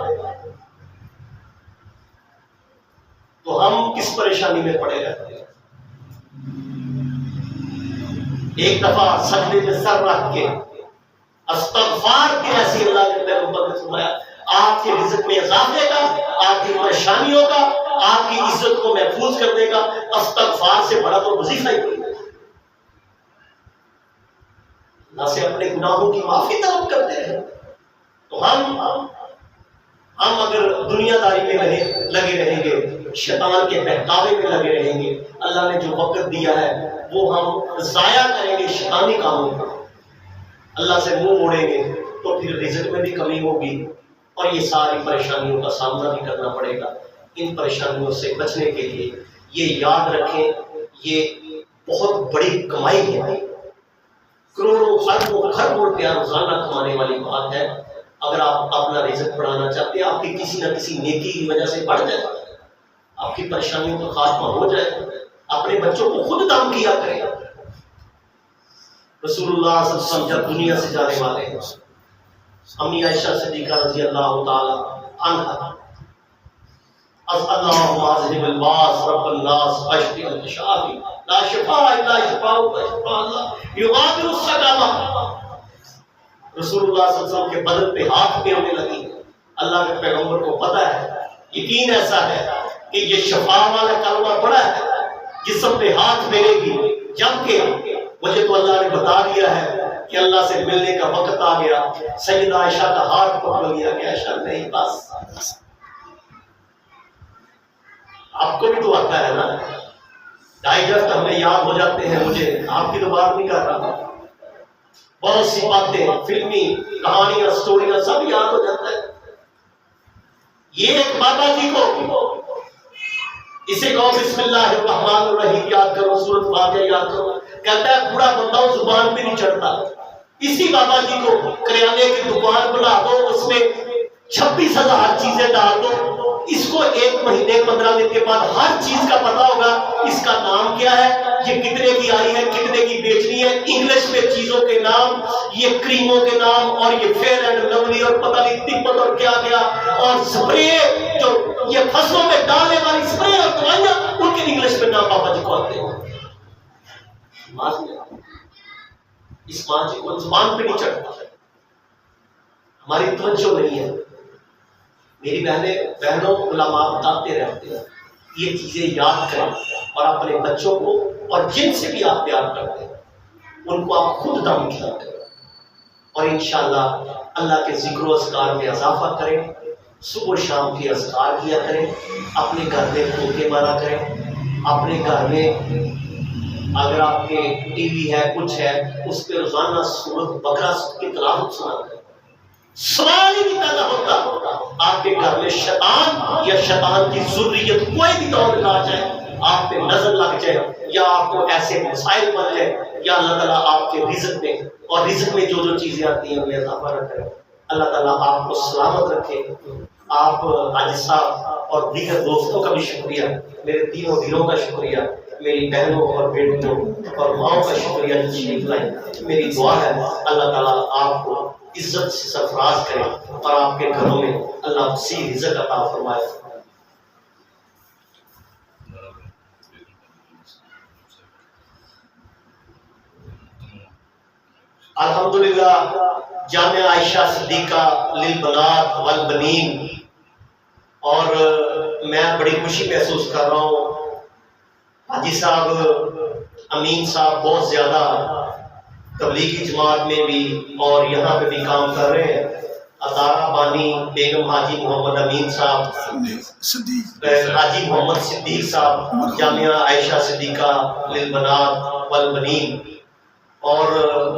تو ہم کس پریشانی میں پڑے رہتے ہیں؟ ایک دفعہ سجدے میں سر رکھ کے استغفار کے ایسی اللہ نے پیغمبر نے فرمایا آپ کے رزق میں اضافے کا، آپ کی پریشانیوں کا، آپ کی عزت کو محفوظ کرنے کا استغفار سے بڑا تو وظیفہ ہی نہیں ہے۔ اللہ سے اپنے گناہوں کی معافی طلب کرتے ہیں تو ہم اگر دنیا داری میں لگے رہیں گے، شیطان کے بہکاوے میں لگے رہیں گے، اللہ نے جو وقت دیا ہے وہ ہم ضائع کریں گے شیطانی کاموں میں، اللہ سے منہ موڑیں گے تو پھر رزق میں بھی کمی ہوگی اور یہ ساری پریشانیوں کا سامنا بھی کرنا پڑے گا۔ ان پریشانیوں سے بچنے کے لیے یہ یاد رکھیں، یہ بہت بڑی کمائی ہے، کروڑوں اربوں خربوں روپیہ روزانہ کمانے والی بات ہے۔ اگر آپ اپنا رزق بڑھانا چاہتے ہیں، آپ کی کسی نہ کسی نیکی کی وجہ سے بڑھ جائے، آپ کی پریشانیوں کا خاتمہ ہو جائے، اپنے بچوں کو خود دم کیا کریں۔ رسول اللہ صلی اللہ علیہ وسلم جب دنیا سے جانے والے ہیں، امی عائشہ صدیقہ رضی اللہ تعالی عنہا اللہم اذہب الباس رب الناس اشفی انت شافی لا شفاء الا شفاؤک شفاء اللہ یغادر السقامہ۔ رسول اللہ صلی اللہ علیہ وسلم کے بدن پہ ہاتھ پھیرنے لگی۔ اللہ کے پیغمبر کو پتہ ہے، یقین ایسا ہے کہ یہ شفا والا کلمہ پڑا ہے، جسم پہ ہاتھ پھیرے گی، جبکہ مجھے تو اللہ نے بتا دیا ہے کہ اللہ سے ملنے کا وقت آ گیا۔ سیدہ عائشہ کا ہاتھ پکڑ لیا کہ عائشہ نہیں، بس آپ کو بھی تو آتا ہے نا، ڈائجسٹ ہمیں یاد ہو جاتے ہیں، مجھے آپ کی تو بات نہیں کر رہا، بہت سی باتیں، فلمی کہانیاں، سٹوریاں سب یاد ہو جاتا ہے۔ یہ ایک بابا جی کو اسے کہو بسم اللہ الرحمن الرحیم یاد کرو، سورۃ فاتحہ یاد کرو، کہتا ہے بوڑھا بندہ ہوں زبان پہ نہیں چڑھتا۔ اسی بابا جی کو کریانے کی دکان بنا دو، اس میں 26,000 چیزیں ڈال دو، اس کو 1 مہینے 15 دن کے بعد ہر چیز کا پتا ہوگا، اس کا نام کیا ہے، یہ کتنے کی آئی ہے، کتنے کی بیچنی ہے، انگلش میں چیزوں کے نام، یہ کریموں کے نام، اور یہ فیئر اینڈ لولی اور پتہ نہیں تبت اور کیا کیا، اور سپرے جو یہ فصلوں میں ڈالنے والی سپرے اور دوائیاں، ان کے انگلش میں نام بابا جی کو آتے ہیں۔ اس ماں جی کو زبان پہ نہیں چڑھتا، ہماری توجہ نہیں ہے۔ میری بہنوں علماء بتاتے رہتے ہیں یہ چیزیں یاد کریں، اور اپنے بچوں کو اور جن سے بھی آپ پیار کرتے ہیں ان کو آپ خود دم کیا کریں، اور انشاءاللہ اللہ کے ذکر و اذکار میں اضافہ کریں، صبح و شام کے اذکار کیا کریں، اپنے گھر میں پھونکے مارا کریں، اپنے گھر میں اگر آپ کے ٹی وی ہے کچھ ہے اس پہ روزانہ سورۃ بقرہ کی تلاوت سنا کریں۔ سوال ہی نہیں پیدا ہوتا آپ کے گھر میں شیطان یا شیطان کی ذریت کوئی بھی دور نہ آ جائے، آپ پہ نظر لگ جائے، یا آپ کو ایسے مسائل بن جائے، یا اللہ تعالیٰ آپ کے رزق میں اور رزق میں جو چیزیں آتی ہیں انہیں اضافہ نہ کرے۔ اللہ تعالیٰ آپ کو سلامت رکھے۔ آپ حاجی صاحب اور دیگر دوستوں کا بھی شکریہ، میرے تینوں دلوں کا شکریہ، میری بہنوں اور بیٹیوں اور ماؤں کا شکریہ تشریف لائیں۔ میری دعا ہے اللہ تعالیٰ آپ کو عزت سے سرفراز کرے اور آپ کے گھروں میں اللہ وسیع رزق عطا فرمائے۔ الحمدللہ جامعہ عائشہ صدیقہ للبنات والبنین، اور میں بڑی خوشی محسوس کر رہا ہوں، حاجی صاحب امین صاحب بہت زیادہ تبلیغی جماعت میں بھی اور یہاں پہ بھی کام کر رہے ہیں، ادارہ بانی بیگم حاجی محمد امین صاحب، حاجی محمد صدیق صاحب جامعہ عائشہ صدیقہ للبنات والبنین، اور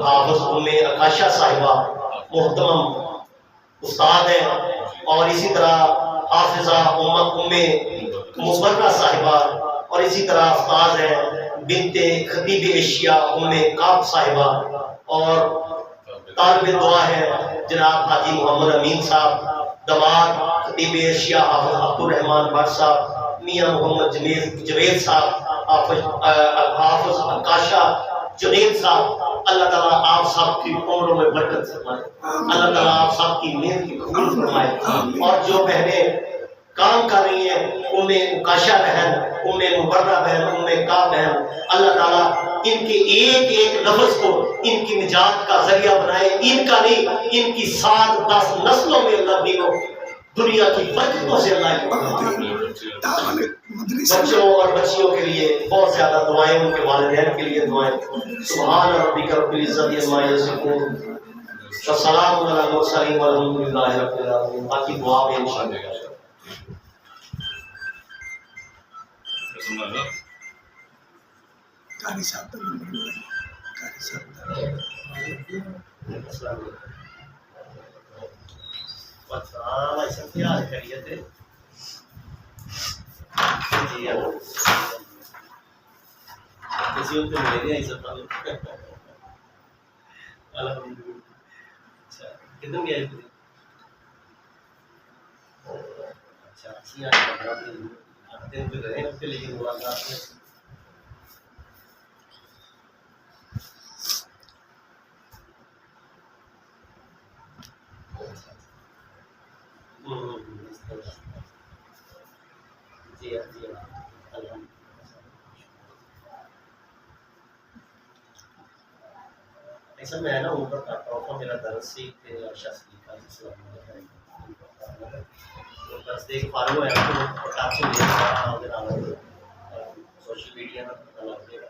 حافظ ام عکاشہ صاحبہ محترم استاد ہیں، اور اسی طرح حافظہ ام مبرہ صاحبہ، اور اسی طرح استاد ہیں بنت خطیب ایشیا ام کعب صاحبہ، اور طالب دعا ہے جناب حاجی محمد امین صاحب، دماد خطیب ایشیا حافظ عبد الرحمان بٹ صاحب، میاں محمد جوید صاحب، حافظ عکاشہ جنید صاحب۔ اللہ تعالیٰ آپ سب کی عمروں میں برکت فرمائے، اللہ تعالیٰ آپ سب کی نیت کی قبول فرمائے، اور جو بہنیں کام کر رہی ہیں، کاشا بہن، مبرہ بہن، کا بہن، اللہ تعالیٰ ان کے ایک ایک لفظ کو ان کی نجات کا ذریعہ بنائے، ان کا نہیں، ان کی 7-10 نسلوں میں اللہ دینوں دنیا کی برکتوں سے اللہ بچوں اور بچیوں کے لیے بہت زیادہ دعائیں، ان کے والدین کے لیے دعائیں. سبحان ربک رب العزت عما یصفون وسلام علی المرسلین والحمد للہ رب العالمین. باقی دعا میں انشاءاللہ. قاری صاحب ایسا کیا خیریت ہے جی؟ کسی وقت ملے گا ایسا الحمدللہ. اچھا کتنے گئے تھے؟ اچھا اچھی دن پہ رہے ہفتے، لیکن ملاقات میں جی ہاں جی ہاں ایسا میں نا اوپر کرتا ہوں، میرا درس سے شخص کا درس دیکھ فارغ ہوا ہے تو آپ سے سوشل میڈیا میں پتہ لگ جائے گا.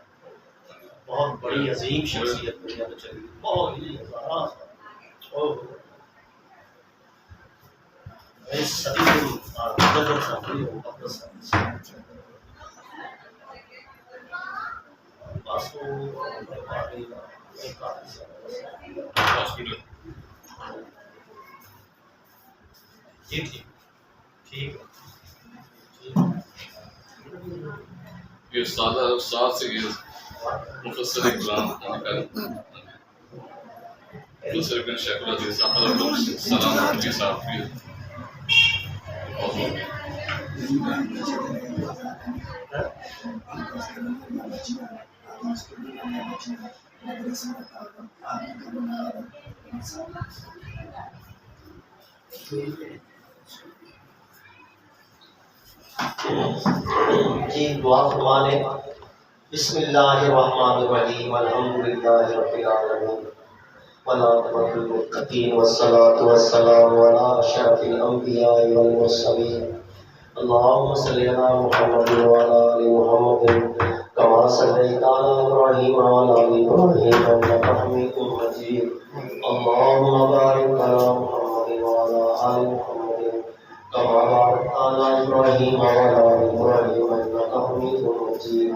بہت بڑی عظیم شخصیت دنیا میں چلی، بہت ہی جی ٹھیک ٹھیک یہ استاد سے یہ مفسر قرآن دوسرے بن شیخ العزیز صاحب سلام علیہ صاحب کی جی دعا فرما لیں. بسم اللہ الرحمن الرحیم الحمدللہ رب العالمین والعاقبۃ للمتقین والصلاۃ والسلام علی اشرف الانبیاء والمرسلین. اللهم صل على محمد وعلى ال محمد كما صليت على ابراهيم وعلى ال ابراهيم انك حميد مجيد. اللهم بارك على محمد وعلى ال محمد كما باركت على ابراهيم وعلى ال ابراهيم انك حميد مجيد.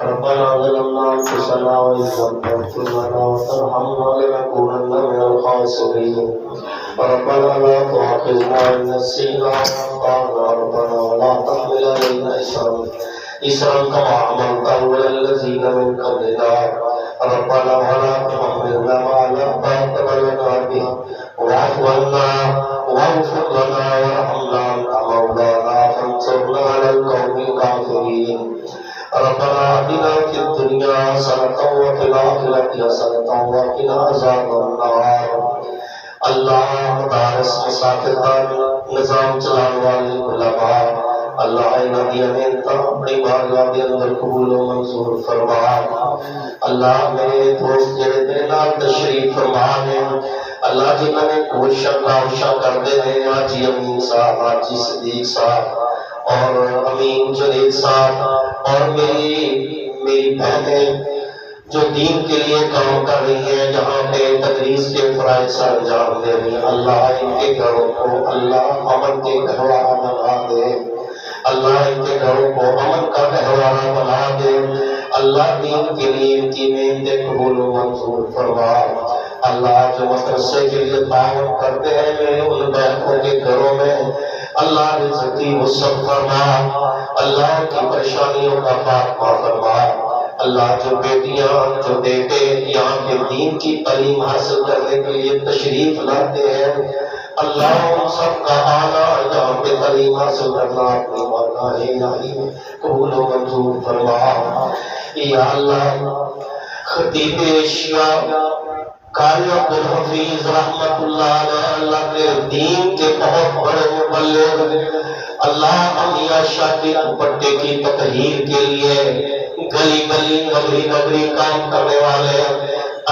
ربنا ظلمنا انفسنا وان لم تغفر لنا وترحمنا لنكونن من الخاسرين. ربنا لا تؤاخذنا ان نسينا واخطانا. ربنا ولا تحمل علينا إصرا كما حملته على الذين من قبلنا. ربنا ولا تحملنا ما لا طاقة لنا به واعف عنا واغفر لنا وارحمنا أنت مولانا فانصرنا على القوم الكافرين. ربنا آتنا في الدنيا حسنة وفي الآخرة حسنة وقنا عذاب النار. اللہ مدارس مساکتان نظام چلانے والے علماء، اللہ نبی امینتا اپنی بارگاہ کے اندر قبول و منظور فرما. اللہ میرے دوست جڑے میرے نال تشریف فرما نے، اللہ جنہوں نے کوشش کاوشاں کرتے ہیں، حاجی امین صاحب، حاجی صدیق صاحب اور امین جلیل صاحب اور میری بہنیں جو دین کے لیے کام کر رہی ہیں، جہاں پہ تدریس کے فرائض سر انجام دے رہی ہیں، اللہ ان کے گھروں کو اللہ امن کے گہوارہ بنا دے. اللہ ان کے گھروں کو امن کا گہوارہ بنا دے. اللہ دین کے لیے ان کی محنتیں قبول و منظور فرما. اللہ جو مدرسے کے لیے تعاون کرتے ہیں میرے ان بہنوں کے گھروں میں اللہ رزق کی وسعت فرما. اللہ کی پریشانیوں کا خاتمہ فرما. اللہ جو بیٹیاں جو بیٹے یہاں کے دین کی تعلیم حاصل کرنے کے لیے تشریف لاتے ہیں، اللہ ان سب کا آنا یہاں پہ تعلیم حاصل کرنا اپنی بارگاہ الہی میں قبول و منظور فرما. یا اللہ خطیب ایشیا قاری عبدالحفیظ رحمت اللہ علیہ، اللہ کے دین کے بہت بڑے مبلغ، اللہ میاں شاہ کے دوپٹے کی تطہیر کے لیے گلی گلی نگری نگری کام کرنے والے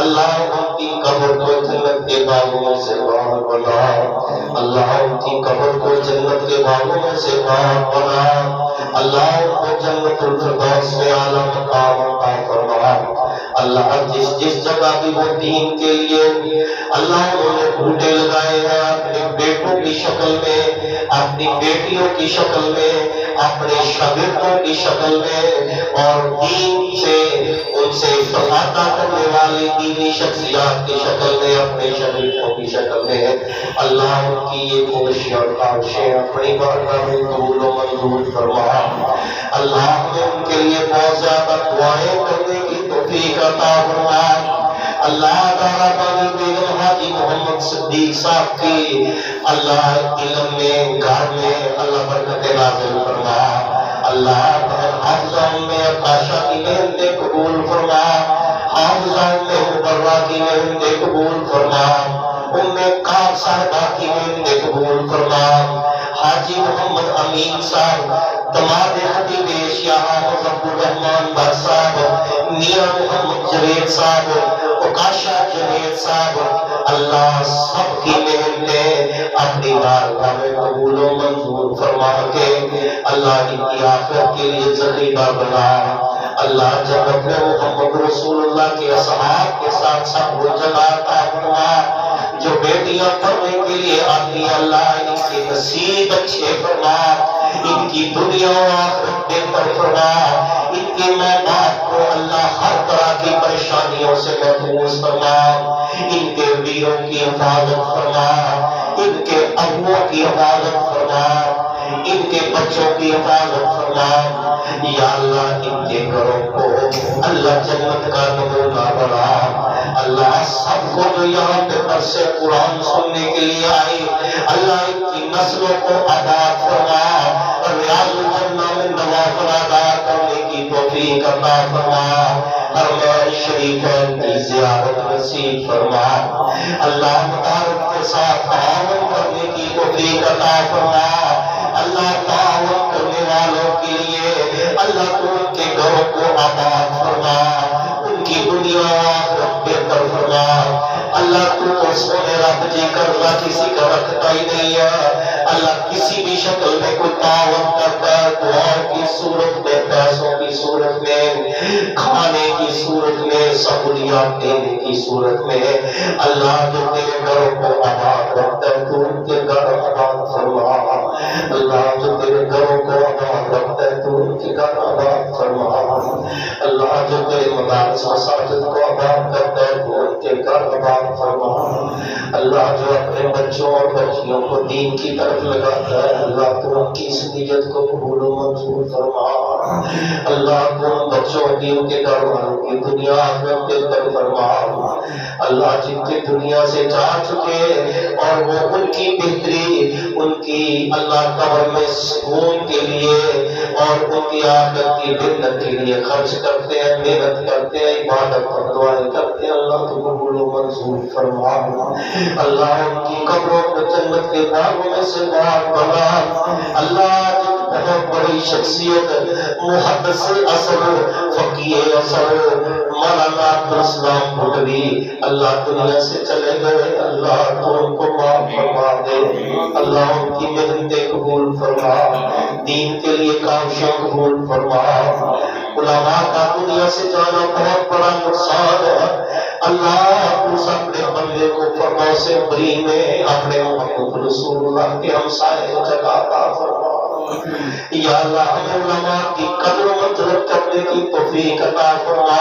اللہ ان کی قبر کو جنت کے باغوں سے باغ بنا، اللہ ان کی قبر کو جنت کے باغوں میں سے باغ بنا، اللہ ان کو جنت الفردوس میں اعلیٰ مقام عطا فرما۔ اللہ جس جس جگہ بھی وہ دین کے لیے اللہ انہوں نے بوٹے لگائے ہیں اپنے بیٹوں کی شکل میں، اپنی بیٹیوں کی شکل میں، اپنے شاگردوں کی شکل میں، اور دین سے ان سے استفادہ کرنے والی دینی شخصیات کی شکل میں، اپنے شاگردوں کی شکل میں اللہ ان کی یہ کوششیں اور کاوشیں اپنی بارگاہ میں قبول و منظور فرما۔ اللہ ہمیں ان کے لیے بہت زیادہ دعائیں کرنے کی توفیق عطا فرما۔ اللہ تعالیٰ بانی بیگم حاجی محمد صدیق صاحب کی اللہ علم میں گھر میں اللہ برکت نازل فرما۔ اللہ حافظہ میں عکاشہ کی محنتیں قبول فرما، حافظہ میں مبرہ کی محنتیں قبول فرما، کار صاحبہ کی محنتیں قبول فرما۔ حاجی محمد امین صاحب دماد خطیب شیعہ حافظ عبدالرحمن بٹ صاحب، میاں محمد جوید صاحب، عکاشہ جوید صاحب، اللہ سب کی محنتیں اپنی بارگاہ میں قبول و منظور فرما کے اللہ ان کی آخرت کے لیے ذخیرہ بنا۔ اللہ جنت میں محمد رسول اللہ کے اصحاب کے ساتھ سب وہ جگہ عطا فرما جو بیٹیاں پڑھنے کے لیے آتی، اللہ ان کے نصیب اچھے فرما، ان کی دنیا و آخرت بہتر فرما، ان کے ماں باپ کو اللہ ہر طرح کی پریشانیوں سے محفوظ فرما، ان کے بیووں کی حفاظت فرما، ان کے ابووں کی حفاظت فرما، ان کے بچوں کی حفاظت فرما۔ یا اللہ ان کے گھروں کو اللہ جنت کا نمونہ بنا۔ اللہ سب کو جو یہاں پہ درس قرآن سننے کے لیے آئی اللہ ان کی نسلوں کو آباد فرما، اور ریاض الجنہ میں نوافل ادا کرنے کی توفیق عطا فرما، حرمین شریفین کی زیارت نصیب فرما۔ اللہ مبارک کے ساتھ تعاون کرنے کی توفیق عطا فرما۔ اللہ تعاون کرنے والوں کے لیے اللہ تو ان کے گھروں کو آباد فرما، ان کی دنیا و آخرت بہتر فرما۔ اللہ تو سونے رب جی قرضہ کسی کا رکھتا ہی نہیں ہے، اللہ کسی بھی شکل میں کوئی تعاون کرتا ہے، دعا کی صورت میں، پیسوں کی صورت میں، کھانے کی صورت میں، سہولیات دینے کی صورت میں، اللہ جو تیرے گھروں کو آباد رکھتا ہے تو ان کے گھر آباد فرما۔ اللہ جو تیرے گھروں کو آباد رکھتا ہے تو ان کے گھر آباد فرما۔ اللہ جو تیرے مدارس مساجد کو آباد کرتا ہے تو ان کے گھر آباد فرما۔ اللہ جو اپنے بچوں اور بچیوں کو دین کی طرف لگاتا ہے اللہ تو ان کی اس نیت کو قبول و منظور فرما۔ اللہ تو ان بچوں کی ان کے گھر والوں کی دنیا آخرت بہتر فرما۔ اللہ جن کے دنیا سے جا چکے اور وہ ان کی بہتری ان کی اللہ قبر میں سکون کے لیے اور ان کی آخرت کی بہتر کے لیے خرچ کرتے ہیں، محنت کرتے ہیں، عبادت اور دعائیں کرتے ہیں اللہ تو قبول و منظور فرما۔ اللہ ان کی قبروں کو جنت کے باغوں میں سے باغ بنا۔ اللہ بہت بڑی شخصیت محدث اثر فقیہ اثر مولانا عبدالاسلام بھٹوی اللہ دنیا سے چلے گئے، اللہ تو ان کو معاف فرما دے، اللہ ان کی محنتیں قبول فرما، دین کے لیے کاوشیں قبول فرما۔ علماء کا دنیا سے جانا بہت بڑا نقصان ہے، اللہ اس اپنے بندے کو فردوس بری میں اپنے محمد رسول اللہ کے ہمسائے جگہ عطا فرما۔ یا اللہ ہمیں علماء کی قدر و منزلت کرنے کی توفیق عطا فرما۔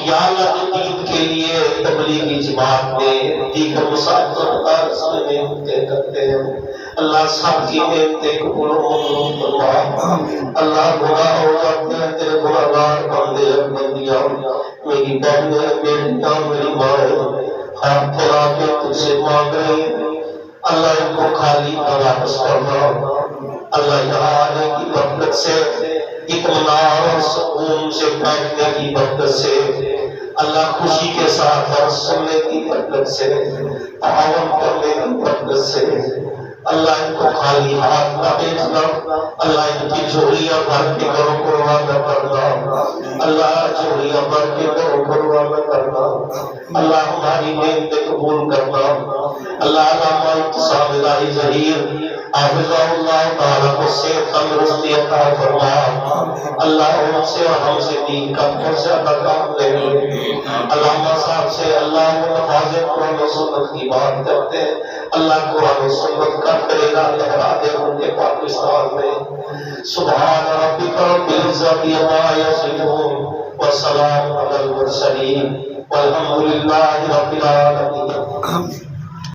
یا اللہ جو دین کے لیے تبلیغی جماعت میں دیگر مساجد اور مدارس میں محنتیں کرتے ہیں اللہ سب کی محنتیں قبول و منظور فرما۔ اللہ گناہ ہو جاتے ہیں تیرے گناہگار بندے اور بندیاں، میری بہنیں، بیٹیاں، میری مائیں ہاتھ پھیلا کے تجھ سے مانگ رہی ہیں اللہ ان کو خالی واپس کرنا۔ اللہ یہاں آنے کی برکت سے اطمینان اور سکون سے بیٹھنے کی برکت سے اللہ خوشی کے ساتھ اور سننے کی برکت سے تعاون کرنے کی برکت سے اللہ ان کو خالی ہاتھ نہ بھیجنا، اللہ ان کی جھولیاں بھر کے گھروں کو روانہ کرنا، اللہ جھولیاں بھر کے گھروں کو روانہ کرنا، اللہ ہماری محنتیں قبول کرنا، اللہ علامہ اعتصام الہی ظہیر حافظہ اللہ تعالیٰ کو صحت تندرستی عطا فرما، اللہ ان سے اور ہم سے دین کا بہت زیادہ کام لے لے، علامہ صاحب سے اللہ وہ نفاذ قرآن و سنت کی بات کرتے ہیں، اللہ قرآن و سنت کا پریرا لہرا دے ان کے پاکستان میں۔ سبحان ربک رب العزت عما یصفون وسلام علی المرسلین والحمد للہ رب العالمین۔